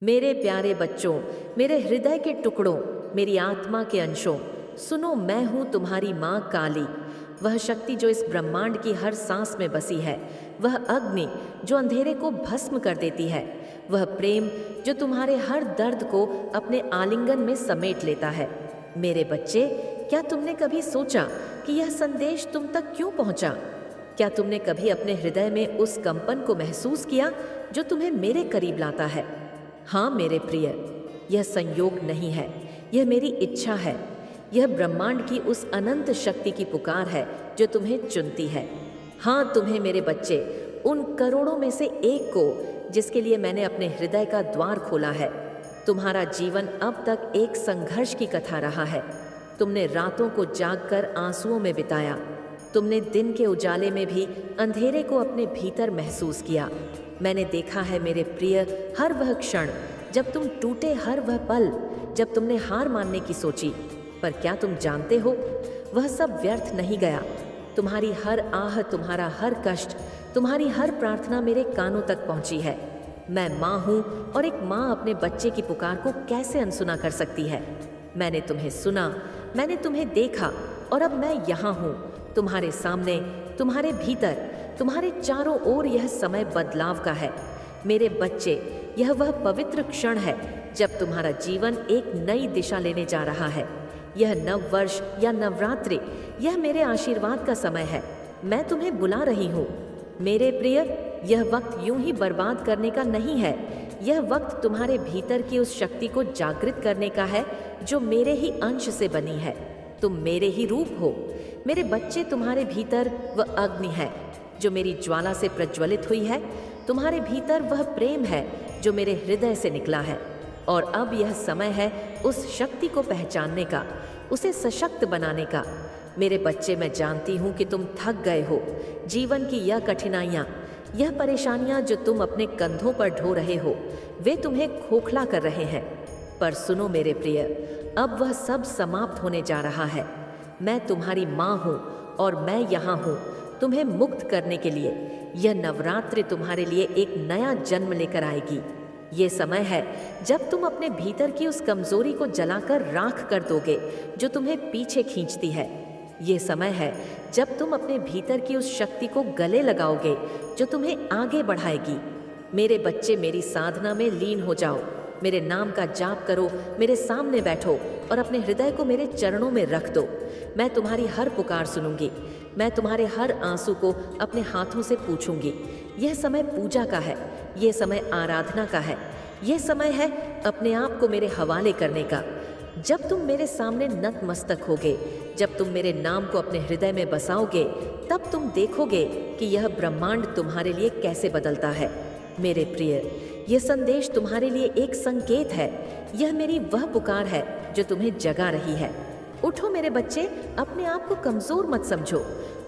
मेरे प्यारे बच्चों, मेरे हृदय के टुकड़ों, मेरी आत्मा के अंशों, सुनो, मैं हूँ तुम्हारी माँ काली। वह शक्ति जो इस ब्रह्मांड की हर सांस में बसी है, वह अग्नि जो अंधेरे को भस्म कर देती है, वह प्रेम जो तुम्हारे हर दर्द को अपने आलिंगन में समेट लेता है। मेरे बच्चे, क्या तुमने कभी सोचा कि यह संदेश तुम तक क्यों पहुंचा? क्या तुमने कभी अपने हृदय में उस कंपन को महसूस किया जो तुम्हें मेरे करीब लाता है? हाँ मेरे प्रिय, यह संयोग नहीं है, यह मेरी इच्छा है। यह ब्रह्मांड की उस अनंत शक्ति की पुकार है जो तुम्हें चुनती है। हाँ तुम्हें मेरे बच्चे, उन करोड़ों में से एक को जिसके लिए मैंने अपने हृदय का द्वार खोला है। तुम्हारा जीवन अब तक एक संघर्ष की कथा रहा है। तुमने रातों को जागकर आंसुओं में बिताया। तुमने दिन के उजाले में भी अंधेरे को अपने भीतर महसूस किया। मैंने देखा है मेरे प्रिय, हर वह क्षण जब तुम टूटे, हर वह पल जब तुमने हार मानने की सोची। पर क्या तुम जानते हो, वह सब व्यर्थ नहीं गया। तुम्हारी हर आह, तुम्हारा हर कष्ट, तुम्हारी हर प्रार्थना मेरे कानों तक पहुंची है। मैं माँ हूँ और एक माँ अपने बच्चे की पुकार को कैसे अनसुना कर सकती है। मैंने तुम्हें सुना, मैंने तुम्हें देखा, और अब मैं यहाँ हूँ तुम्हारे सामने, तुम्हारे भीतर, तुम्हारे चारों ओर। यह समय बदलाव का है मेरे बच्चे। यह वह पवित्र क्षण है जब तुम्हारा जीवन एक नई दिशा लेने जा रहा है। यह नव वर्ष या नवरात्रि, यह मेरे आशीर्वाद का समय है। मैं तुम्हें बुला रही हूँ मेरे प्रिय। यह वक्त यूं ही बर्बाद करने का नहीं है। यह वक्त तुम्हारे भीतर की उस शक्ति को जागृत करने का है जो मेरे ही अंश से बनी है। तुम मेरे ही रूप हो मेरे बच्चे। तुम्हारे भीतर वह अग्नि है जो मेरी ज्वाला से प्रज्वलित हुई है। तुम्हारे भीतर वह प्रेम है जो मेरे हृदय से निकला है। और अब यह समय है उस शक्ति को पहचानने का, उसे सशक्त बनाने का। मेरे बच्चे, मैं जानती हूँ कि तुम थक गए हो। जीवन की यह कठिनाइयाँ, यह परेशानियाँ जो तुम अपने कंधों पर ढो रहे हो, वे तुम्हें खोखला कर रहे हैं। पर सुनो मेरे प्रिय, अब वह सब समाप्त होने जा रहा है। मैं तुम्हारी माँ हूँ और मैं यहाँ हूँ तुम्हें मुक्त करने के लिए। यह नवरात्रि तुम्हारे लिए एक नया जन्म लेकर आएगी। ये समय है जब तुम अपने भीतर की उस कमजोरी को जलाकर राख कर दोगे जो तुम्हें पीछे खींचती है। ये समय है जब तुम अपने भीतर की उस शक्ति को गले लगाओगे जो तुम्हें आगे बढ़ाएगी। मेरे बच्चे, मेरी साधना में लीन हो जाओ। मेरे नाम का जाप करो, मेरे सामने बैठो और अपने हृदय को मेरे चरणों में रख दो। मैं तुम्हारी हर पुकार सुनूंगी। मैं तुम्हारे हर आंसू को अपने हाथों से पूछूंगी। यह समय पूजा का है, यह समय आराधना का है, यह समय है अपने आप को मेरे हवाले करने का। जब तुम मेरे सामने नतमस्तक होगे, जब तुम मेरे नाम को अपने हृदय में बसाओगे, तब तुम देखोगे कि यह ब्रह्मांड तुम्हारे लिए कैसे बदलता है। मेरे प्रिय, यह संदेश तुम्हारे लिए एक संकेत है। यह मेरी वह पुकार है जो तुम्हें जगा रही है। उठो मेरे बच्चे, अपने आप को कमजोर मत समझो।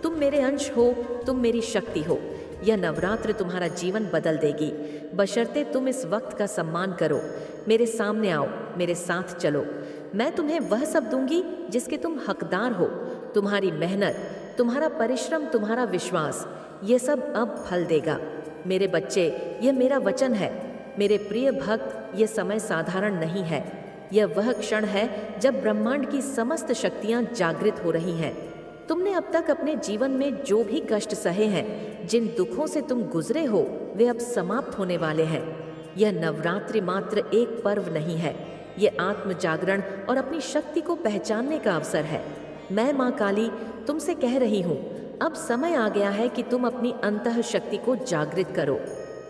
तुम मेरे अंश हो, तुम मेरी शक्ति हो। यह नवरात्र तुम्हारा जीवन बदल देगी, बशर्ते तुम इस वक्त का सम्मान करो। मेरे सामने आओ, मेरे साथ चलो। मैं तुम्हें वह सब दूंगी जिसके तुम हकदार हो। तुम्हारी मेहनत, तुम्हारा परिश्रम, तुम्हारा विश्वास, ये सब अब फल देगा। मेरे बच्चे, यह मेरा वचन है। मेरे प्रिय भक्त, यह समय साधारण नहीं है। यह वह क्षण है जब ब्रह्मांड की समस्त शक्तियां जागृत हो रही हैं। तुमने अब तक अपने जीवन में जो भी कष्ट सहे हैं, जिन दुखों से तुम गुजरे हो, वे अब समाप्त होने वाले हैं। यह नवरात्रि मात्र एक पर्व नहीं है, यह आत्म जागरण और अपनी शक्ति को पहचानने का अवसर है। मैं माँ काली तुमसे कह रही हूँ, अब समय आ गया है कि तुम अपनी अंतः शक्ति को जागृत करो।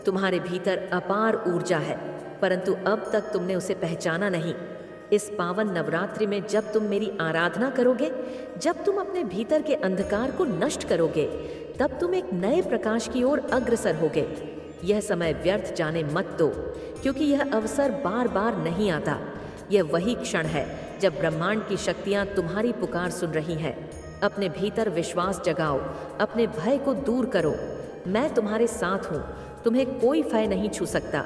तुम्हारे भीतर अपार ऊर्जा है, परंतु अब तक तुमने उसे पहचाना नहीं। इस पावन नवरात्रि में जब तुम मेरी आराधना करोगे, जब तुम अपने भीतर के अंधकार को नष्ट करोगे, तब तुम एक नए प्रकाश की ओर अग्रसर होगे। यह समय व्यर्थ जाने मत दो, क्योंकि यह अवसर बार बार नहीं आता। यह वही क्षण है जब ब्रह्मांड की शक्तियां तुम्हारी पुकार सुन रही हैं। अपने भीतर विश्वास जगाओ, अपने भय को दूर करो। मैं तुम्हारे साथ हूँ, तुम्हें कोई भय नहीं छू सकता।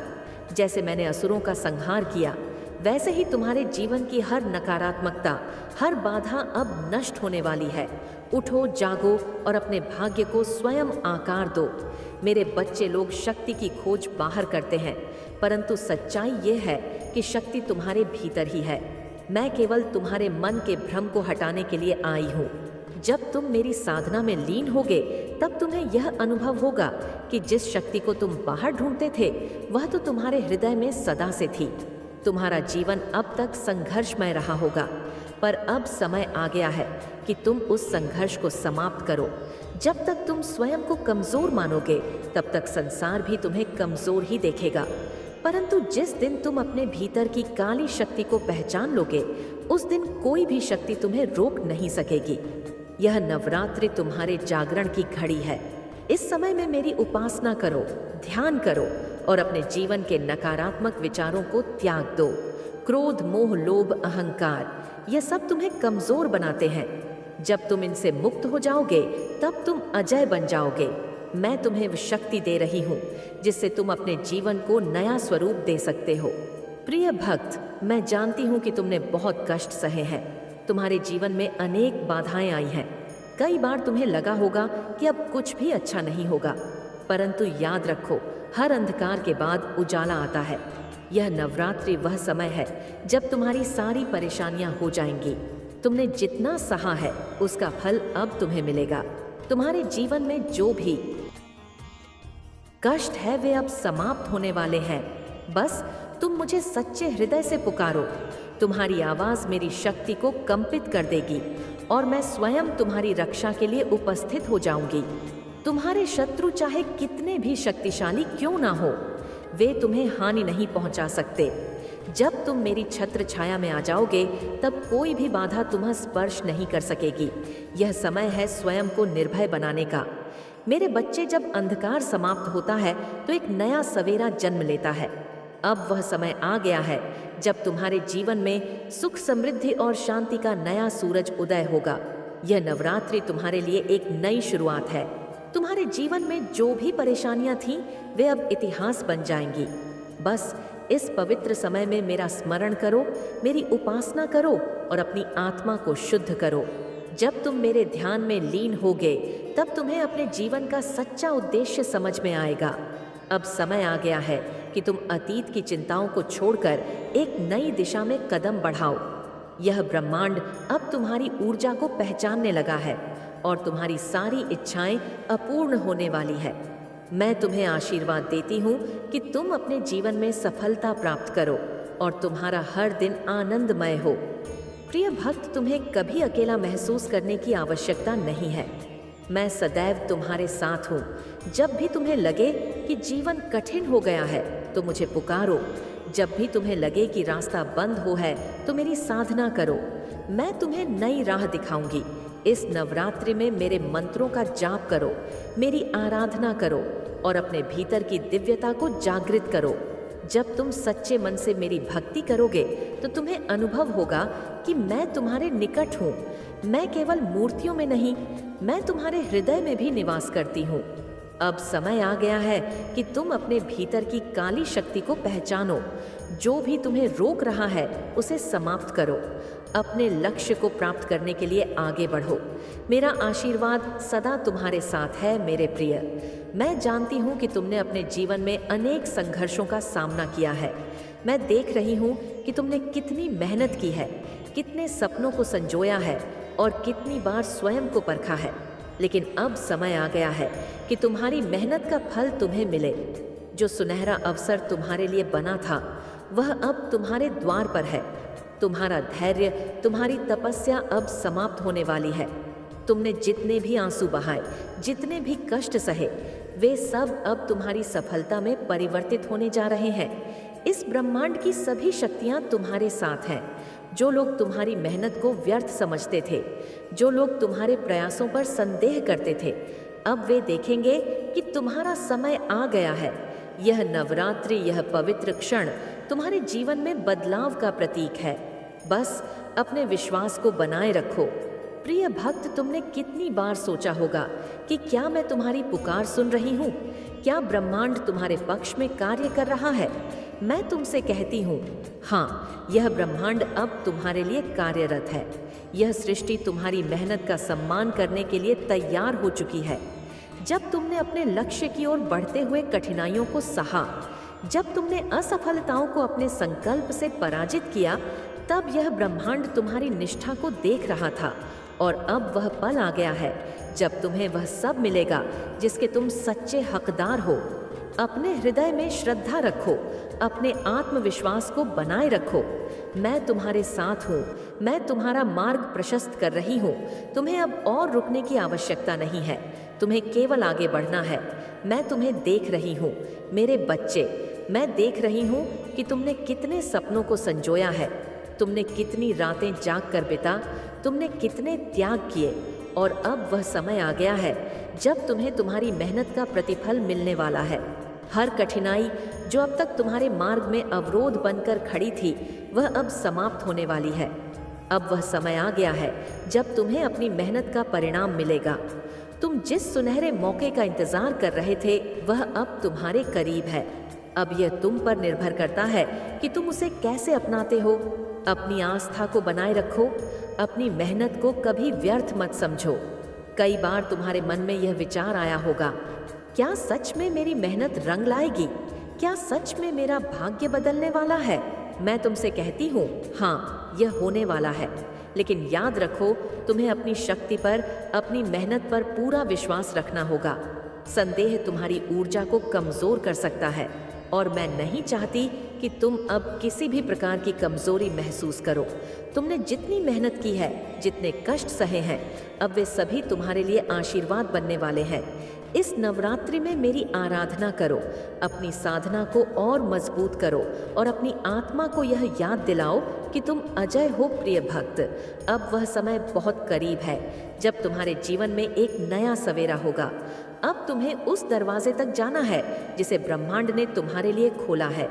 जैसे मैंने असुरों का संहार किया, वैसे ही तुम्हारे जीवन की हर नकारात्मकता, हर बाधा अब नष्ट होने वाली है उठो, जागो और अपने भाग्य को स्वयं आकार दो। मेरे बच्चे लोग शक्ति की खोज बाहर करते हैं, परंतु सच्चाई ये है कि शक्ति तुम्हारे भीतर ही है। मैं केवल तुम्हारे मन के भ्रम को हटाने के लिए आई हूँ। जब तुम मेरी साधना में लीन होगे, तब तुम्हें यह अनुभव होगा कि जिस शक्ति को तुम बाहर ढूंढते थे, वह तो तुम्हारे हृदय में सदा से थी। तुम्हारा जीवन अब तक संघर्षमय रहा होगा, पर अब समय आ गया है कि तुम उस संघर्ष को समाप्त करो। जब तक तुम स्वयं को कमजोर मानोगे, तब तक संसार भी तुम्हें कमजोर ही देखेगा। परंतु जिस दिन तुम अपने भीतर की काली शक्ति को पहचान लोगे, उस दिन कोई भी शक्ति तुम्हें रोक नहीं सकेगी। यह नवरात्रि तुम्हारे जागरण की घड़ी है। इस समय में मेरी उपासना करो, ध्यान करो और अपने जीवन के नकारात्मक विचारों को त्याग दो। क्रोध, मोह, लोभ, अहंकार, ये सब तुम्हें कमजोर बनाते हैं। जब तुम इनसे मुक्त हो जाओगे, तब तुम अजय बन जाओगे। मैं तुम्हें वह शक्ति दे रही हूँ जिससे तुम अपने जीवन को नया स्वरूप दे सकते हो। प्रिय भक्त, मैं जानती हूँ कि तुमने बहुत कष्ट सहे हैं। तुम्हारे जीवन में अनेक बाधाएं आई हैं। कई बार तुम्हें लगा होगा कि अब कुछ भी अच्छा नहीं होगा, परंतु याद रखो, हर अंधकार के बाद उजाला आता है। यह नवरात्रि वह समय है जब तुम्हारी सारी परेशानियां हो जाएंगी। तुमने जितना सहा है, उसका फल अब तुम्हें मिलेगा। तुम्हारे जीवन में जो भी कष्ट है, वे अब समाप्त होने वाले हैं। बस तुम मुझे सच्चे हृदय से पुकारो। तुम्हारी आवाज मेरी शक्ति को कंपित कर देगी और मैं स्वयं तुम्हारी रक्षा के लिए उपस्थित हो जाऊंगी। तुम्हारे शत्रु चाहे कितने भी शक्तिशाली क्यों ना हो, वे तुम्हें हानि नहीं पहुंचा सकते। जब तुम मेरी छत्र छाया में आ जाओगे, तब कोई भी बाधा तुम्हें स्पर्श नहीं कर सकेगी। यह समय है स्वयं को निर्भय बनाने का। मेरे बच्चे, जब अंधकार समाप्त होता है तो एक नया सवेरा जन्म लेता है। अब वह समय आ गया है जब तुम्हारे जीवन में सुख, समृद्धि और शांति का नया सूरज उदय होगा। यह नवरात्रि तुम्हारे लिए एक नई शुरुआत है। तुम्हारे जीवन में जो भी परेशानियां थीं, वे अब इतिहास बन जाएंगी। बस इस पवित्र समय में मेरा स्मरण करो, मेरी उपासना करो और अपनी आत्मा को शुद्ध करो। जब तुम मेरे ध्यान में लीन होगे, तब तुम्हें अपने जीवन का सच्चा उद्देश्य समझ में आएगा। अब समय आ गया है कि तुम अतीत की चिंताओं को छोड़कर एक नई दिशा में कदम बढ़ाओ। यह ब्रह्मांड अब तुम्हारी ऊर्जा को पहचानने लगा है और तुम्हारी सारी इच्छाएं अपूर्ण होने वाली है। मैं तुम्हें आशीर्वाद देती हूँ कि तुम अपने जीवन में सफलता प्राप्त करो और तुम्हारा हर दिन आनंदमय हो। प्रिय भक्त, तुम्हें कभी अकेला महसूस करने की आवश्यकता नहीं है। मैं सदैव तुम्हारे साथ हूँ। जब भी तुम्हें लगे कि जीवन कठिन हो गया है, तो मुझे पुकारो। जब भी तुम्हें लगे कि रास्ता बंद हो है, तो मेरी साधना करो। मैं तुम्हें नई राह दिखाऊंगी। इस नवरात्रि में मेरे मंत्रों का जाप करो, मेरी आराधना करो और अपने भीतर की दिव्यता को जागृत करो। जब तुम सच्चे मन से मेरी भक्ति करोगे, तो तुम्हें अनुभव होगा कि मैं तुम्हारे निकट हूँ। मैं केवल मूर्तियों में नहीं, मैं तुम्हारे हृदय में भी निवास करती हूँ। अब समय आ गया है कि तुम अपने भीतर की काली शक्ति को पहचानो। जो भी तुम्हें रोक रहा है, उसे समाप्त करो। अपने लक्ष्य को प्राप्त करने के लिए आगे बढ़ो। मेरा आशीर्वाद सदा तुम्हारे साथ है मेरे प्रिय। मैं जानती हूँ कि तुमने अपने जीवन में अनेक संघर्षों का सामना किया है। मैं देख रही हूँ कि तुमने कितनी मेहनत की है, कितने सपनों को संजोया है और कितनी बार स्वयं को परखा है। लेकिन अब समय आ गया है कि तुम्हारी मेहनत का फल तुम्हें मिले। जो सुनहरा अवसर तुम्हारे लिए बना था, वह अब तुम्हारे द्वार पर है। तुम्हारा धैर्य, तुम्हारी तपस्या अब समाप्त होने वाली है। तुमने जितने भी आंसू बहाए, जितने भी कष्ट सहे, वे सब अब तुम्हारी सफलता में परिवर्तित होने जा रहे हैं। इस ब्रह्मांड की सभी शक्तियां तुम्हारे साथ हैं। जो लोग तुम्हारी मेहनत को व्यर्थ समझते थे, जो लोग तुम्हारे प्रयासों पर संदेह करते थे, अब वे देखेंगे कि तुम्हारा समय आ गया है। यह नवरात्रि, यह पवित्र क्षण तुम्हारे जीवन में बदलाव का प्रतीक है। बस अपने विश्वास को बनाए रखो। प्रिय भक्त, तुमने कितनी बार सोचा होगा कि क्या मैं तुम्हारी पुकार सुन रही हूँ? क्या ब्रह्मांड तुम्हारे पक्ष में कार्य कर रहा है? मैं तुमसे कहती हूँ, हाँ, यह ब्रह्मांड अब तुम्हारे लिए कार्यरत है। यह सृष्टि तुम्हारी मेहनत का सम्मान करने के लिए तैयार हो चुकी है। जब तुमने अपने लक्ष्य की ओर बढ़ते हुए कठिनाइयों को सहा, जब तुमने असफलताओं को अपने संकल्प से पराजित किया, तब यह ब्रह्मांड तुम्हारी निष्ठा को देख रहा था। और अब वह पल आ गया है जब तुम्हें वह सब मिलेगा जिसके तुम सच्चे हकदार हो। अपने हृदय में श्रद्धा रखो, अपने आत्मविश्वास को बनाए रखो। मैं तुम्हारे साथ हूँ, मैं तुम्हारा मार्ग प्रशस्त कर रही हूँ। तुम्हें अब और रुकने की आवश्यकता नहीं है, तुम्हें केवल आगे बढ़ना है। मैं तुम्हें देख रही हूँ मेरे बच्चे, मैं देख रही हूँ कि तुमने कितने सपनों को संजोया है, तुमने कितनी रातें जाग कर बिता, तुमने कितने त्याग किए। और अब वह समय आ गया है जब तुम्हें तुम्हारी मेहनत का प्रतिफल मिलने वाला है। हर कठिनाई जो अब तक तुम्हारे मार्ग में अवरोध बनकर खड़ी थी, वह अब समाप्त होने वाली है। अब वह समय आ गया है जब तुम्हें अपनी मेहनत का परिणाम मिलेगा। तुम जिस सुनहरे मौके का इंतजार कर रहे थे, वह अब तुम्हारे करीब है। अब यह तुम पर निर्भर करता है कि तुम उसे कैसे अपनाते हो। अपनी आस्था को बनाए रखो, अपनी मेहनत को कभी व्यर्थ मत समझो। कई बार तुम्हारे मन में यह विचार आया होगा, क्या सच में मेरी मेहनत रंग लाएगी? क्या सच में मेरा भाग्य बदलने वाला है? मैं तुमसे कहती हूँ, हाँ, यह होने वाला है। लेकिन याद रखो, तुम्हें अपनी शक्ति पर, अपनी मेहनत पर पूरा विश्वास रखना होगा। संदेह तुम्हारी ऊर्जा को कमजोर कर सकता है, और मैं नहीं चाहती कि तुम अब किसी भी प्रकार की कमजोरी महसूस करो। तुमने जितनी मेहनत की है, जितने कष्ट सहे हैं, अब वे सभी तुम्हारे लिए आशीर्वाद बनने वाले हैं। इस नवरात्रि में मेरी आराधना करो, अपनी साधना को और मजबूत करो और अपनी आत्मा को यह याद दिलाओ कि तुम अजय हो प्रिय भक्त। अब वह समय बहुत करीब है जब तुम्हारे जीवन में एक नया सवेरा होगा। अब तुम्हें उस दरवाजे तक जाना है जिसे ब्रह्मांड ने तुम्हारे लिए खोला है।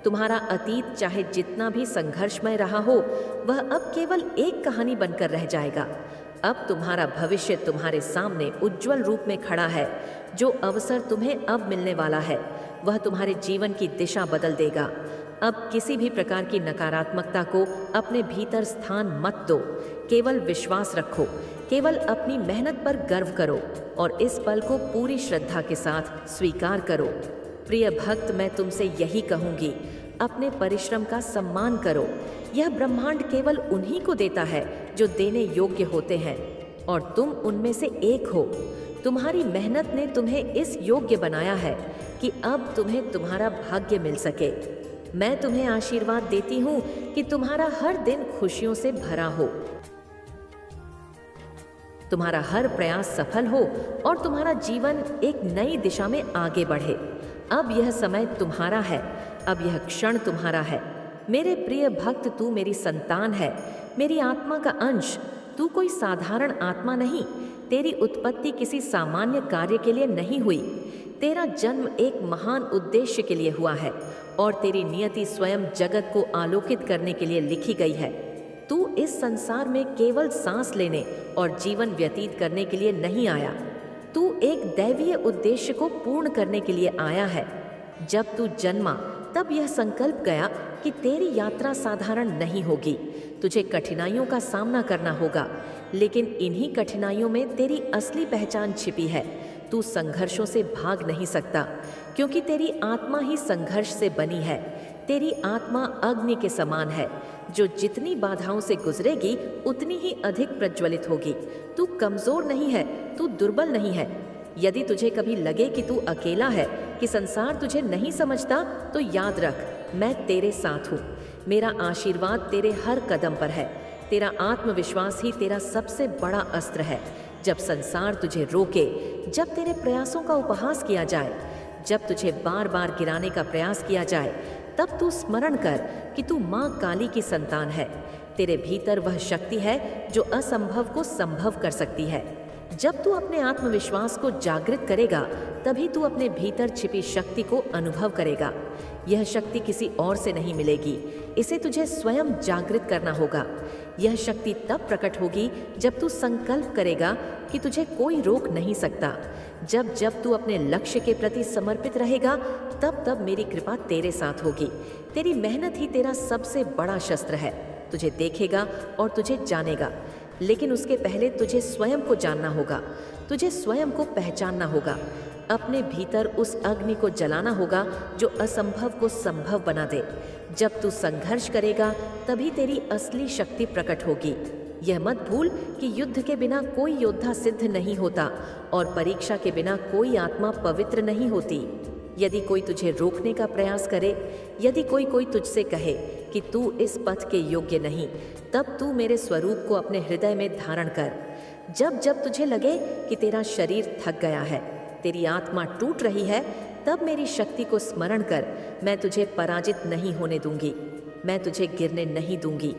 तुम्हारा अतीत चाहे जितना भी संघर्षमय रहा हो, वह अब केवल एक कहानी बनकर रह जाएगा। अब तुम्हारा भविष्य तुम्हारे सामने उज्जवल रूप में खड़ा है। जो अवसर तुम्हें अब मिलने वाला है, वह तुम्हारे जीवन की दिशा बदल देगा। अब किसी भी प्रकार की नकारात्मकता को अपने भीतर स्थान मत दो। केवल विश्वास रखो, केवल अपनी मेहनत पर गर्व करो और इस पल को पूरी श्रद्धा के साथ स्वीकार करो। प्रिय भक्त, मैं तुमसे यही कहूँगी, अपने परिश्रम का सम्मान करो। यह ब्रह्मांड केवल उन्हीं को देता है जो देने योग्य होते हैं, और तुम उनमें से एक हो। तुम्हारी मेहनत ने तुम्हें इस योग्य बनाया है कि अब तुम्हें तुम्हारा भाग्य मिल सके। मैं तुम्हें आशीर्वाद देती हूँ कि तुम्हारा हर दिन खुशियों से भरा हो, तुम्हारा हर प्रयास सफल हो और तुम्हारा जीवन एक नई दिशा में आगे बढ़े। अब यह समय तुम्हारा है, अब यह क्षण तुम्हारा है। मेरे प्रिय भक्त, तू मेरी संतान है, मेरी आत्मा का अंश। तू कोई साधारण आत्मा नहीं। तेरी उत्पत्ति किसी सामान्य कार्य के लिए नहीं हुई। तेरा जन्म एक महान उद्देश्य के लिए हुआ है और तेरी नियति स्वयं जगत को आलोकित करने के लिए लिखी गई है। तू इस संसार में केवल सांस लेने और जीवन व्यतीत करने के लिए नहीं आया। तू एक दैवीय उद्देश्य को पूर्ण करने के लिए आया है। जब तू जन्मा, तब यह संकल्प गया कि तेरी यात्रा साधारण नहीं होगी। तुझे कठिनाइयों का सामना करना होगा, लेकिन इन्हीं कठिनाइयों में तेरी असली पहचान छिपी है। तू संघर्षों से भाग नहीं सकता, क्योंकि तेरी आत्मा ही संघर्ष से बनी है। तेरी आत्मा अग्नि के समान है, जो जितनी बाधाओं से गुजरेगी उतनी ही अधिक प्रज्वलित होगी। तू कमजोर नहीं है, तू दुर्बल नहीं है। यदि तुझे कभी लगे कि तू अकेला है, कि संसार तुझे नहीं समझता, तो याद रख, मैं तेरे साथ हूँ। मेरा आशीर्वाद तेरे हर कदम पर है। तेरा आत्मविश्वास ही तेरा सबसे बड़ा अस्त्र है। जब संसार तुझे रोके, जब तेरे प्रयासों का उपहास किया जाए, जब तुझे बार बार गिराने का प्रयास किया जाए, तब तू स्मरण कर कि तू माँ काली की संतान है। तेरे भीतर वह शक्ति है जो असंभव को संभव कर सकती है। जब तू अपने आत्मविश्वास को जागृत करेगा, तभी तू अपने भीतर छिपी शक्ति को अनुभव करेगा। यह शक्ति किसी और से नहीं मिलेगी, इसे तुझे स्वयं जागृत करना होगा। यह शक्ति तब प्रकट होगी जब तू संकल्प करेगा कि तुझे कोई रोक नहीं सकता। जब जब तू अपने लक्ष्य के प्रति समर्पित रहेगा, तब तब मेरी कृपा तेरे साथ होगी। तेरी मेहनत ही तेरा सबसे बड़ा शस्त्र है। तुझे देखेगा और तुझे जानेगा, लेकिन उसके पहले तुझे स्वयं को जानना होगा। तुझे स्वयं को पहचानना होगा। अपने भीतर उस अग्नि को जलाना होगा जो असंभव को संभव बना दे। जब तू संघर्ष करेगा, तभी तेरी असली शक्ति प्रकट होगी। यह मत भूल कि युद्ध के बिना कोई योद्धा सिद्ध नहीं होता और परीक्षा के बिना कोई आत्मा पवित्र नहीं होती। यदि कोई तुझे रोकने का प्रयास करे, यदि कोई तुझसे कहे कि तू इस पथ के योग्य नहीं, तब तू मेरे स्वरूप को अपने हृदय में धारण कर। जब जब तुझे लगे कि तेरा शरीर थक गया है, तेरी आत्मा टूट रही है, तब मेरी शक्ति को स्मरण कर। मैं तुझे पराजित नहीं होने दूंगी, मैं तुझे गिरने नहीं दूंगी।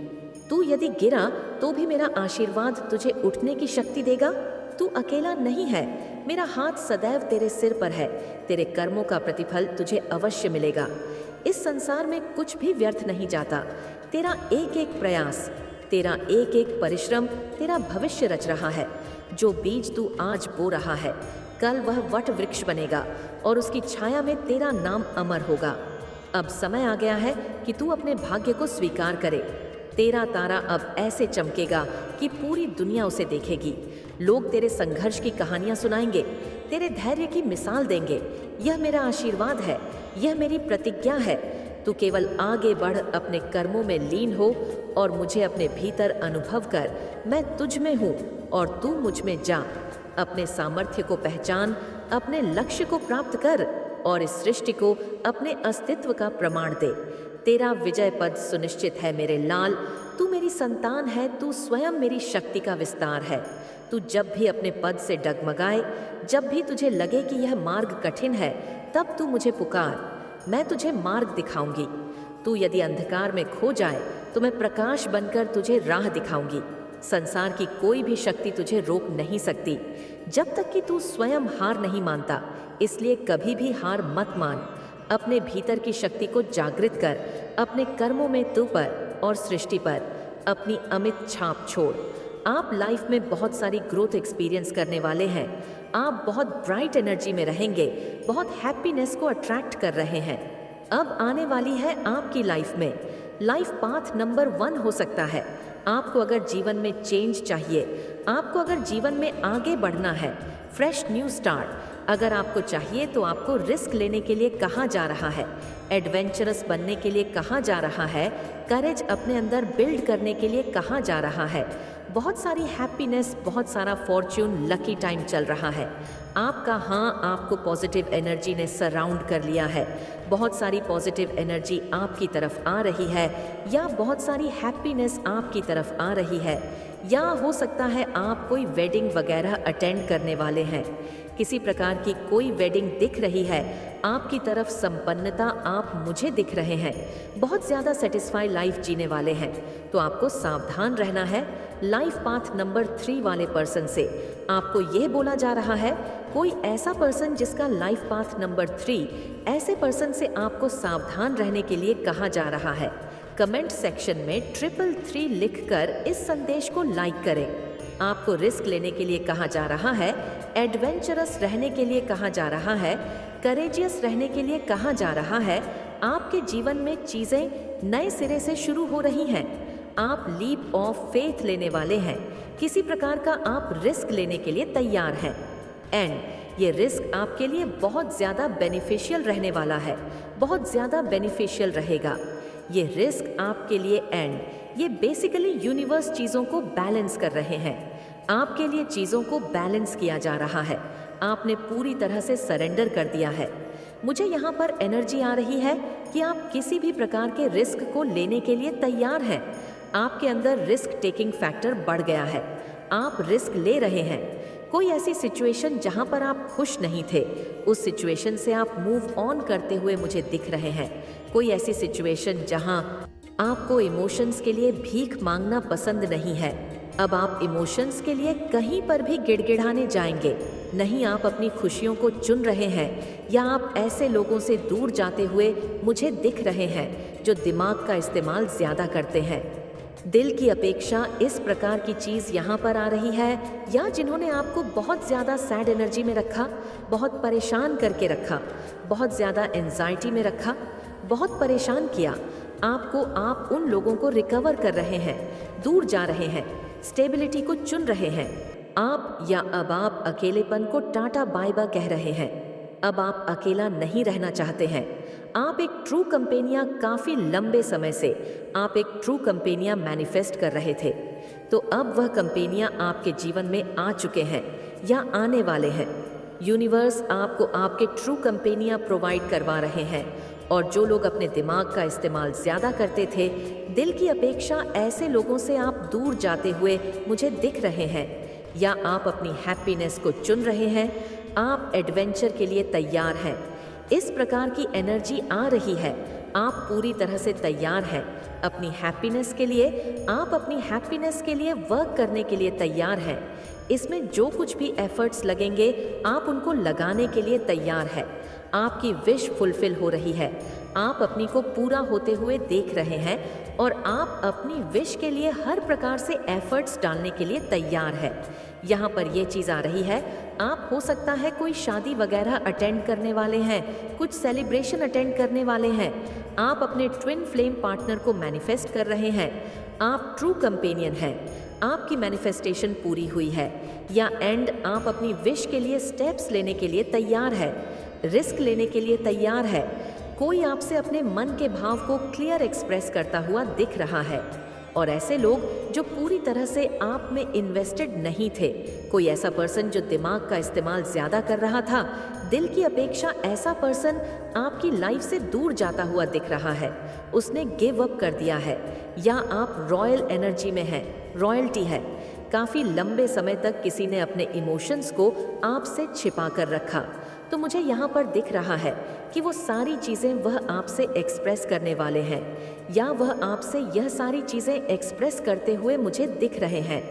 तू यदि गिरा तो भी मेरा आशीर्वाद तुझे उठने की शक्ति देगा। तू अकेला नहीं है, मेरा हाथ सदैव तेरे सिर पर है। तेरे कर्मों का प्रतिफल तुझे अवश्य मिलेगा। इस संसार में कुछ भी व्यर्थ नहीं जाता। तेरा एक एक प्रयास, तेरा एक एक परिश्रम तेरा भविष्य रच रहा है। जो बीज तू आज बो रहा है, कल वह वट वृक्ष बनेगा और उसकी छाया में तेरा नाम अमर होगा। अब समय आ गया है कि तू अपने भाग्य को स्वीकार करे। तेरा तारा अब ऐसे चमकेगा कि पूरी दुनिया उसे देखेगी। लोग तेरे संघर्ष की कहानियां सुनाएंगे, तेरे धैर्य की मिसाल देंगे। यह मेरा आशीर्वाद है, यह मेरी प्रतिज्ञा है। तू केवल आगे बढ़, अपने कर्मों में लीन हो और मुझे अपने भीतर अनुभव कर। मैं तुझ में हूँ और तू मुझ में जा। अपने सामर्थ्य को पहचान, अपने लक्ष्य को प्राप्त कर और इस सृष्टि को अपने अस्तित्व का प्रमाण दे। तेरा विजय पद सुनिश्चित है मेरे लाल। तू मेरी संतान है, तू स्वयं मेरी शक्ति का विस्तार है। तू जब भी अपने पद से डगमगाए, जब भी तुझे लगे कि यह मार्ग कठिन है, तब तू मुझे पुकार। मैं तुझे मार्ग दिखाऊंगी। तू यदि अंधकार में खो जाए तो मैं प्रकाश बनकर तुझे राह दिखाऊंगी। संसार की कोई भी शक्ति तुझे रोक नहीं सकती, जब तक कि तू स्वयं हार नहीं मानता। इसलिए कभी भी हार मत मान। अपने भीतर की शक्ति को जागृत कर। अपने कर्मों में तू पर और सृष्टि पर अपनी अमित छाप छोड़। आप लाइफ में बहुत सारी ग्रोथ एक्सपीरियंस करने वाले हैं। आप बहुत ब्राइट एनर्जी में रहेंगे, बहुत हैप्पीनेस को अट्रैक्ट कर रहे हैं। अब आने वाली है आपकी लाइफ में लाइफ पाथ नंबर 1 हो सकता है। आपको अगर जीवन में चेंज चाहिए, आपको अगर जीवन में आगे बढ़ना है, फ्रेश न्यू स्टार्ट अगर आपको चाहिए, तो आपको रिस्क लेने के लिए कहा जा रहा है, एडवेंचरस बनने के लिए कहा जा रहा है, करेज अपने अंदर बिल्ड करने के लिए कहा जा रहा है। बहुत सारी हैप्पीनेस, बहुत सारा फॉर्च्यून, लकी टाइम चल रहा है। आपका हाँ आपको पॉजिटिव एनर्जी ने सराउंड कर लिया है। बहुत सारी पॉजिटिव एनर्जी आपकी तरफ आ रही है, या बहुत सारी हैप्पीनेस आपकी तरफ आ रही है, या हो सकता है आप कोई वेडिंग वगैरह अटेंड करने वाले हैं। किसी प्रकार की कोई वेडिंग दिख रही है, आपकी तरफ संपन्नता आप मुझे दिख रहे हैं। बहुत ज़्यादा सेटिस्फाई लाइफ जीने वाले हैं, तो आपको सावधान रहना है। लाइफ पाथ नंबर 3 वाले पर्सन से आपको यह बोला जा रहा है, कोई ऐसा पर्सन जिसका लाइफ पाथ नंबर 3, ऐसे पर्सन से आपको सावधान रहने के लिए कहा जा रहा है। कमेंट सेक्शन में 333 लिखकर इस संदेश को लाइक करें। आपको रिस्क लेने के लिए कहा जा रहा है, एडवेंचरस रहने के लिए कहा जा रहा है, करेजियस रहने के लिए कहा जा रहा है। आपके जीवन में चीज़ें नए सिरे से शुरू हो रही हैं। आप लीप ऑफ फेथ लेने वाले हैं। किसी प्रकार का आप रिस्क लेने के लिए तैयार हैं। एंड ये रिस्क आपके लिए बहुत ज़्यादा बेनिफिशियल रहने वाला है, बहुत ज़्यादा बेनिफिशियल रहेगा ये रिस्क आपके लिए। एंड ये बेसिकली यूनिवर्स चीज़ों को बैलेंस कर रहे हैं। आपके लिए चीज़ों को बैलेंस किया जा रहा है। आपने पूरी तरह से सरेंडर कर दिया है। मुझे यहाँ पर एनर्जी आ रही है कि आप किसी भी प्रकार के रिस्क को लेने के लिए तैयार हैं। आपके अंदर रिस्क टेकिंग फैक्टर बढ़ गया है। आप रिस्क ले रहे हैं। कोई ऐसी सिचुएशन जहाँ पर आप खुश नहीं थे, उस सिचुएशन से आप मूव ऑन करते हुए मुझे दिख रहे हैं। कोई ऐसी सिचुएशन जहाँ आपको इमोशंस के लिए भीख मांगना पसंद नहीं है, अब आप इमोशंस के लिए कहीं पर भी गिड़गिड़ाने जाएंगे नहीं। आप अपनी खुशियों को चुन रहे हैं या आप ऐसे लोगों से दूर जाते हुए मुझे दिख रहे हैं जो दिमाग का इस्तेमाल ज़्यादा करते हैं। दिल की अपेक्षा इस प्रकार की चीज़ यहाँ पर आ रही है, या जिन्होंने आपको बहुत ज़्यादा सैड एनर्जी में रखा, बहुत परेशान करके रखा, बहुत ज़्यादा एंजाइटी में रखा, बहुत परेशान किया आपको। आप उन लोगों को रिकवर कर रहे हैं, दूर जा रहे हैं, स्टेबिलिटी को चुन रहे हैं आप। या अब आप अकेलेपन को टाटा बाय बाय कह रहे हैं। अब आप अकेला नहीं रहना चाहते हैं। आप एक ट्रू कंपेनिया, काफ़ी लंबे समय से आप एक ट्रू कंपेनिया मैनिफेस्ट कर रहे थे, तो अब वह कंपेनिया आपके जीवन में आ चुके हैं या आने वाले हैं। यूनिवर्स आपको आपके ट्रू कंपेनिया प्रोवाइड करवा रहे हैं। और जो लोग अपने दिमाग का इस्तेमाल ज़्यादा करते थे, दिल की अपेक्षा, ऐसे लोगों से आप दूर जाते हुए मुझे दिख रहे हैं। या आप अपनी हैप्पीनेस को चुन रहे हैं। आप एडवेंचर के लिए तैयार हैं। इस प्रकार की एनर्जी आ रही है। आप पूरी तरह से तैयार हैं अपनी हैप्पीनेस के लिए। आप अपनी हैप्पीनेस के लिए वर्क करने के लिए तैयार हैं। इसमें जो कुछ भी एफर्ट्स लगेंगे आप उनको लगाने के लिए तैयार हैं। आपकी विश फुलफिल हो रही है। आप अपनी को पूरा होते हुए देख रहे हैं और आप अपनी विश के लिए हर प्रकार से एफर्ट्स डालने के लिए तैयार है। यहाँ पर ये चीज़ आ रही है, आप हो सकता है कोई शादी वगैरह अटेंड करने वाले हैं, कुछ सेलिब्रेशन अटेंड करने वाले हैं। आप अपने ट्विन फ्लेम पार्टनर को मैनिफेस्ट कर रहे हैं। आप ट्रू कंपेनियन हैं। आपकी मैनिफेस्टेशन पूरी हुई है। या एंड आप अपनी विश के लिए स्टेप्स लेने के लिए तैयार है, रिस्क लेने के लिए तैयार है। कोई आपसे अपने मन के भाव को क्लियर एक्सप्रेस करता हुआ दिख रहा है। और ऐसे लोग जो पूरी तरह से आप में इन्वेस्टेड नहीं थे, कोई ऐसा पर्सन जो दिमाग का इस्तेमाल ज़्यादा कर रहा था, दिल की अपेक्षा ऐसा पर्सन आपकी लाइफ से दूर जाता हुआ दिख रहा है। उसने गिव अप कर दिया है। या आप रॉयल एनर्जी में हैं, रॉयल्टी है। काफ़ी लंबे समय तक किसी ने अपने इमोशंस को आपसे छिपा कर रखा, तो मुझे यहाँ पर दिख रहा है कि वो सारी चीज़ें वह आपसे एक्सप्रेस करने वाले हैं। या वह आपसे यह सारी चीज़ें एक्सप्रेस करते हुए मुझे दिख रहे हैं।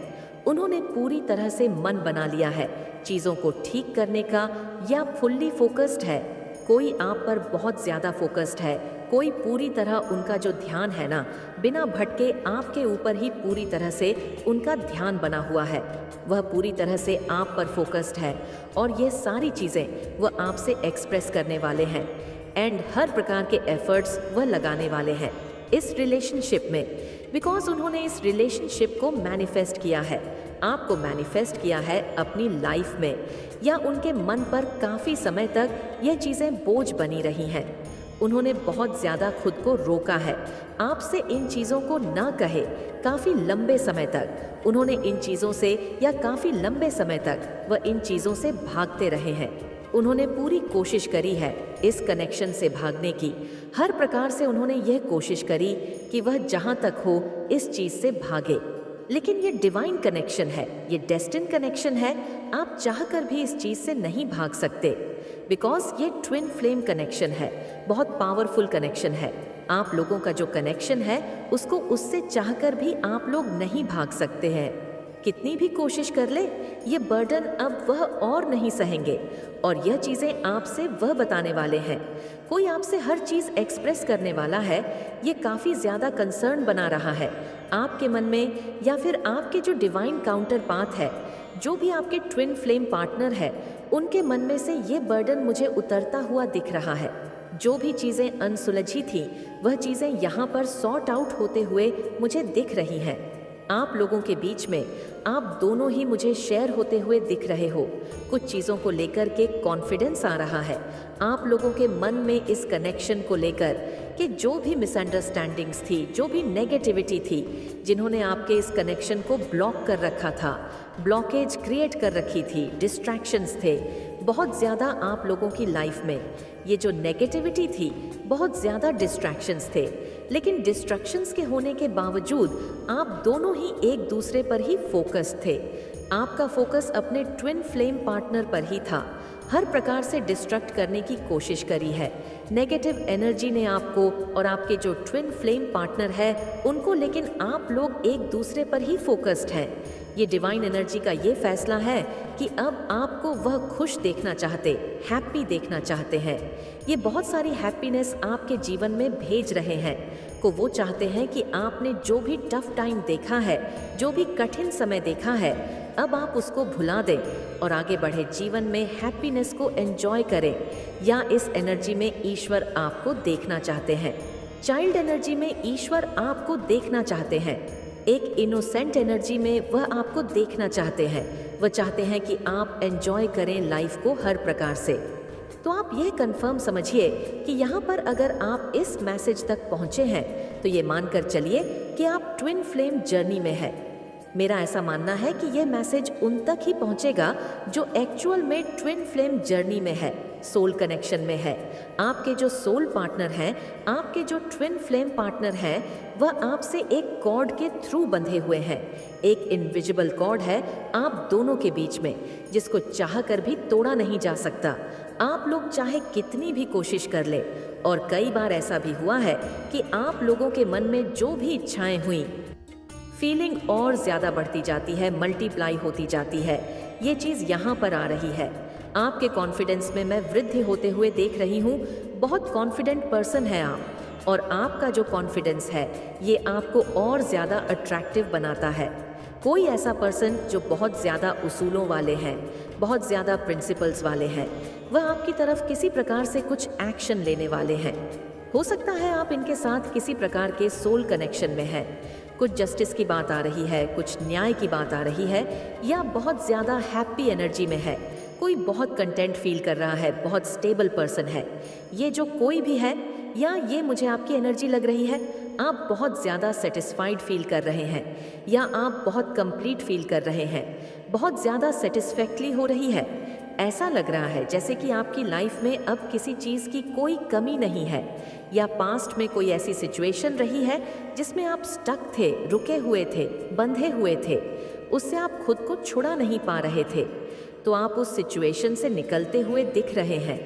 उन्होंने पूरी तरह से मन बना लिया है चीज़ों को ठीक करने का, या फुल्ली फोकस्ड है। कोई आप पर बहुत ज़्यादा फोकस्ड है। कोई पूरी तरह उनका जो ध्यान है ना, बिना भटके आपके ऊपर ही पूरी तरह से उनका ध्यान बना हुआ है। वह पूरी तरह से आप पर फोकस्ड है और ये सारी चीज़ें वह आपसे एक्सप्रेस करने वाले हैं। एंड हर प्रकार के एफर्ट्स वह लगाने वाले हैं इस रिलेशनशिप में, बिकॉज उन्होंने इस रिलेशनशिप को मैनिफेस्ट किया है, आपको मैनिफेस्ट किया है अपनी लाइफ में। या उनके मन पर काफ़ी समय तक यह चीज़ें बोझ बनी रही हैं। उन्होंने बहुत ज़्यादा खुद को रोका है आपसे इन चीज़ों को ना कहे। काफ़ी लंबे समय तक उन्होंने इन चीज़ों से, या काफ़ी लंबे समय तक वह इन चीज़ों से भागते रहे हैं। उन्होंने पूरी कोशिश करी है इस कनेक्शन से भागने की। हर प्रकार से उन्होंने यह कोशिश करी कि वह जहाँ तक हो इस चीज़ से भागे। लेकिन ये डिवाइन कनेक्शन है, ये डेस्टिन कनेक्शन है। आप चाहकर भी इस चीज़ से नहीं भाग सकते, बिकॉज ये ट्विन फ्लेम कनेक्शन है, बहुत पावरफुल कनेक्शन है। आप लोगों का जो कनेक्शन है उसको उससे चाहकर भी आप लोग नहीं भाग सकते हैं। कितनी भी कोशिश कर ले, ये बर्डन अब वह और नहीं सहेंगे। और यह चीज़ें आपसे वह बताने वाले हैं। कोई आपसे हर चीज़ एक्सप्रेस करने वाला है। ये काफ़ी ज़्यादा कंसर्न बना रहा है आपके मन में, या फिर आपके जो डिवाइन काउंटर पाथ है, जो भी आपके ट्विन फ्लेम पार्टनर है, उनके मन में से ये बर्डन मुझे उतरता हुआ दिख रहा है। जो भी चीज़ें अनसुलझी थी वह चीज़ें यहाँ पर सॉर्ट आउट होते हुए मुझे दिख रही हैं। आप लोगों के बीच में आप दोनों ही मुझे शेयर होते हुए दिख रहे हो। कुछ चीज़ों को लेकर के कॉन्फिडेंस आ रहा है आप लोगों के मन में इस कनेक्शन को लेकर, कि जो भी मिसअंडरस्टैंडिंग्स थी, जो भी नेगेटिविटी थी, जिन्होंने आपके इस कनेक्शन को ब्लॉक कर रखा था, ब्लॉकेज क्रिएट कर रखी थी, डिस्ट्रैक्शंस थे बहुत ज़्यादा आप लोगों की लाइफ में। ये जो नेगेटिविटी थी, बहुत ज़्यादा डिस्ट्रैक्शंस थे। लेकिन डिस्ट्रैक्शंस के होने के बावजूद आप दोनों ही एक दूसरे पर ही फोकस थे। आपका फोकस अपने ट्विन फ्लेम पार्टनर पर ही था। हर प्रकार से डिस्ट्रक्ट करने की कोशिश करी है। नेगेटिव एनर्जी ने आपको और आपके जो ट्विन फ्लेम पार्टनर है उनको, लेकिन आप लोग एक दूसरे पर ही फोकस्ड हैं। ये डिवाइन एनर्जी का ये फैसला है कि अब आपको वह खुश देखना चाहते, हैप्पी देखना चाहते हैं। ये बहुत सारी हैप्पीनेस आपके जीवन में भेज रहे हैं। को वो चाहते हैं कि आपने जो भी टफ टाइम देखा है, जो भी कठिन समय देखा है, अब आप उसको भुला दें और आगे बढ़े जीवन में हैप्पीनेस को एंजॉय करें। या इस एनर्जी में ईश्वर आपको देखना चाहते हैं। चाइल्ड एनर्जी में ईश्वर आपको देखना चाहते हैं। एक इनोसेंट एनर्जी में वह आपको देखना चाहते हैं। वह चाहते हैं कि आप एंजॉय करें लाइफ को हर प्रकार से। तो आप यह कंफर्म समझिए कि यहाँ पर अगर आप इस मैसेज तक पहुँचे हैं तो ये मानकर चलिए कि आप ट्विन फ्लेम जर्नी में है। मेरा ऐसा मानना है कि यह मैसेज उन तक ही पहुँचेगा जो एक्चुअल में ट्विन फ्लेम जर्नी में है, सोल कनेक्शन में है। आपके जो सोल पार्टनर हैं, आपके जो ट्विन फ्लेम पार्टनर हैं, वह आपसे एक कॉर्ड के थ्रू बंधे हुए हैं। एक इनविजिबल कॉर्ड है आप दोनों के बीच में, जिसको चाह कर भी तोड़ा नहीं जा सकता। आप लोग चाहे कितनी भी कोशिश कर ले, और कई बार ऐसा भी हुआ है कि आप लोगों के मन में जो भी इच्छाएं हुई, फीलिंग और ज़्यादा बढ़ती जाती है, मल्टीप्लाई होती जाती है। ये चीज़ यहाँ पर आ रही है। आपके कॉन्फिडेंस में मैं वृद्धि होते हुए देख रही हूँ। बहुत कॉन्फिडेंट पर्सन है आप, और आपका जो कॉन्फिडेंस है ये आपको और ज़्यादा अट्रैक्टिव बनाता है। कोई ऐसा पर्सन जो बहुत ज़्यादा उसूलों वाले हैं, बहुत ज़्यादा प्रिंसिपल्स वाले हैं, वह आपकी तरफ किसी प्रकार से कुछ एक्शन लेने वाले हैं। हो सकता है आप इनके साथ किसी प्रकार के सोल कनेक्शन में हैं। कुछ जस्टिस की बात आ रही है, कुछ न्याय की बात आ रही है, या बहुत ज़्यादा हैप्पी एनर्जी में है। कोई बहुत कंटेंट फील कर रहा है, बहुत स्टेबल पर्सन है। ये जो कोई भी है, या ये मुझे आपकी एनर्जी लग रही है, आप बहुत ज़्यादा सेटिस्फाइड फील कर रहे हैं, या आप बहुत कंप्लीट फील कर रहे हैं, बहुत ज़्यादा सेटिस्फैक्टरी हो रही है। ऐसा लग रहा है जैसे कि आपकी लाइफ में अब किसी चीज़ की कोई कमी नहीं है, या पास्ट में कोई ऐसी सिचुएशन रही है जिसमें आप स्टक थे, रुके हुए थे, बंधे हुए थे, उससे आप खुद को छुड़ा नहीं पा रहे थे। तो आप उस सिचुएशन से निकलते हुए दिख रहे हैं।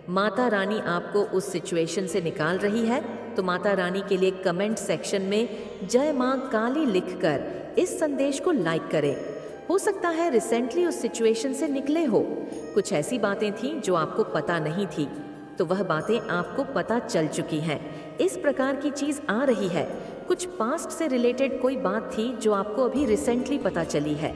माता रानी आपको उस सिचुएशन से निकाल रही है। तो माता रानी के लिए कमेंट सेक्शन में जय माँ काली लिखकर इस संदेश को लाइक करें। हो सकता है रिसेंटली उस सिचुएशन से निकले हो, कुछ ऐसी बातें थीं जो आपको पता नहीं थी, तो वह बातें आपको पता चल चुकी हैं। इस प्रकार की चीज़ आ रही है। कुछ पास्ट से रिलेटेड कोई बात थी जो आपको अभी रिसेंटली पता चली है,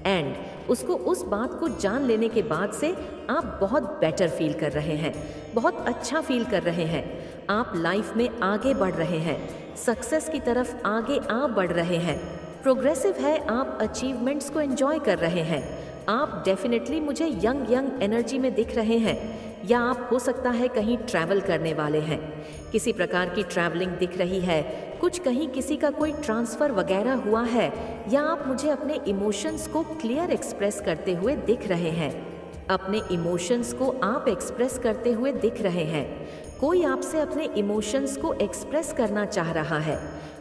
एंड उसको, उस बात को जान लेने के बाद से आप बहुत बेटर फील कर रहे हैं, बहुत अच्छा फील कर रहे हैं। आप लाइफ में आगे बढ़ रहे हैं, सक्सेस की तरफ आगे आप बढ़ रहे हैं। प्रोग्रेसिव है, आप अचीवमेंट्स को एंजॉय कर रहे हैं। आप डेफिनेटली मुझे यंग एनर्जी में दिख रहे हैं, या आप हो सकता है कहीं ट्रैवल करने वाले हैं। किसी प्रकार की ट्रैवलिंग दिख रही है, कुछ कहीं किसी का कोई ट्रांसफ़र वगैरह हुआ है, या आप मुझे अपने इमोशंस को क्लियर एक्सप्रेस करते हुए दिख रहे हैं। अपने इमोशंस को आप एक्सप्रेस करते हुए दिख रहे हैं। कोई आपसे अपने इमोशंस को एक्सप्रेस करना चाह रहा है,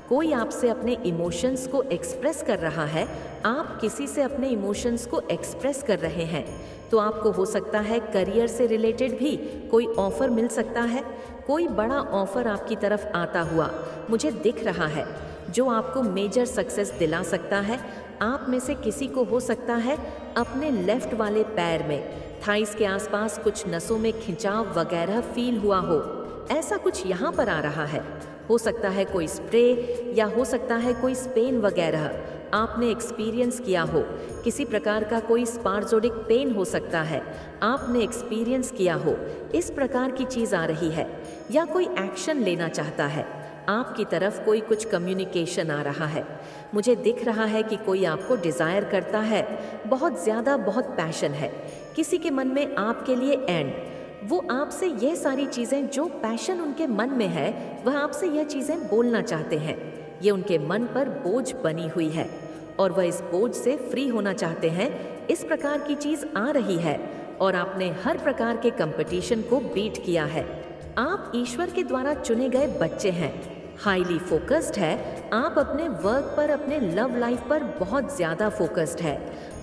कोई आपसे अपने इमोशंस को एक्सप्रेस कर रहा है, आप किसी से अपने इमोशंस को एक्सप्रेस कर रहे हैं। तो आपको हो सकता है करियर से रिलेटेड भी कोई ऑफ़र मिल सकता है। कोई बड़ा ऑफ़र आपकी तरफ आता हुआ मुझे दिख रहा है, जो आपको मेजर सक्सेस दिला सकता है। आप में से किसी को हो सकता है अपने लेफ्ट वाले पैर में, थाइस के आसपास कुछ नसों में खिंचाव वगैरह फील हुआ हो, ऐसा कुछ यहाँ पर आ रहा है। हो सकता है कोई स्प्रे, या हो सकता है कोई स्पेन वगैरह आपने एक्सपीरियंस किया हो। किसी प्रकार का कोई स्पार्जोडिक पेन हो सकता है, आपने एक्सपीरियंस किया हो। इस प्रकार की चीज़ आ रही है, या कोई एक्शन लेना चाहता है। आपकी तरफ कोई कुछ कम्युनिकेशन आ रहा है। मुझे दिख रहा है कि कोई आपको डिज़ायर करता है, बहुत ज़्यादा, बहुत पैशन है किसी के मन में आपके लिए, एंड वो आपसे यह सारी चीज़ें, जो पैशन उनके मन में है, वह आपसे यह चीज़ें बोलना चाहते हैं। ये उनके मन पर बोझ बनी हुई है, और वह इस बोझ से फ्री होना चाहते हैं। इस प्रकार की चीज़ आ रही है, और आपने हर प्रकार के कंपटीशन को बीट किया है। आप ईश्वर के द्वारा चुने गए बच्चे हैं, हाईली फोकस्ड है। आप अपने वर्क पर, अपने लव लाइफ पर बहुत ज़्यादा फोकस्ड है।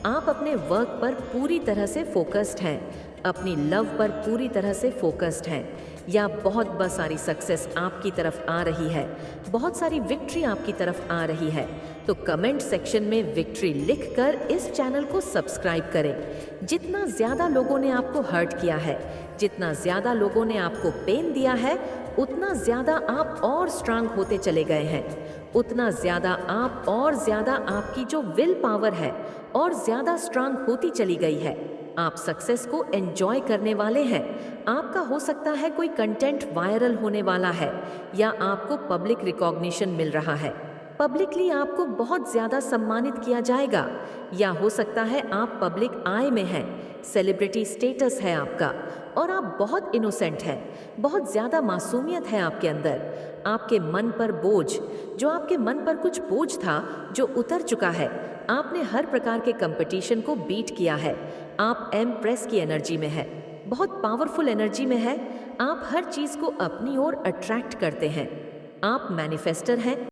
आप अपने वर्क पर पूरी तरह से फोकस्ड हैं। अपनी लव पर पूरी तरह से फोकस्ड हैं, या बहुत सारी सक्सेस आपकी तरफ आ रही है, बहुत सारी विक्ट्री आपकी तरफ आ रही है, तो कमेंट सेक्शन में विक्ट्री लिखकर इस चैनल को सब्सक्राइब करें। जितना ज़्यादा लोगों ने आपको हर्ट किया है, जितना ज़्यादा लोगों ने आपको पेन दिया है, उतना ज़्यादा आप और स्ट्रांग होते चले गए हैं, उतना ज़्यादा आप और ज़्यादा आपकी जो विल पावर है और ज़्यादा स्ट्रांग होती चली गई है। आप सक्सेस को एंजॉय करने वाले हैं। आपका हो सकता है कोई कंटेंट वायरल होने वाला है, या आपको पब्लिक रिकॉग्निशन मिल रहा है, पब्लिकली आपको बहुत ज़्यादा सम्मानित किया जाएगा, या हो सकता है आप पब्लिक आई में हैं, सेलिब्रिटी स्टेटस है आपका, और आप बहुत इनोसेंट हैं, बहुत ज़्यादा मासूमियत है आपके अंदर। आपके मन पर बोझ, जो आपके मन पर कुछ बोझ था जो उतर चुका है, आपने हर प्रकार के कंपटीशन को बीट किया है। आप एम्प्रेस की एनर्जी में है, बहुत पावरफुल एनर्जी में है। आप हर चीज़ को अपनी ओर अट्रैक्ट करते हैं। आप मैनिफेस्टर हैं।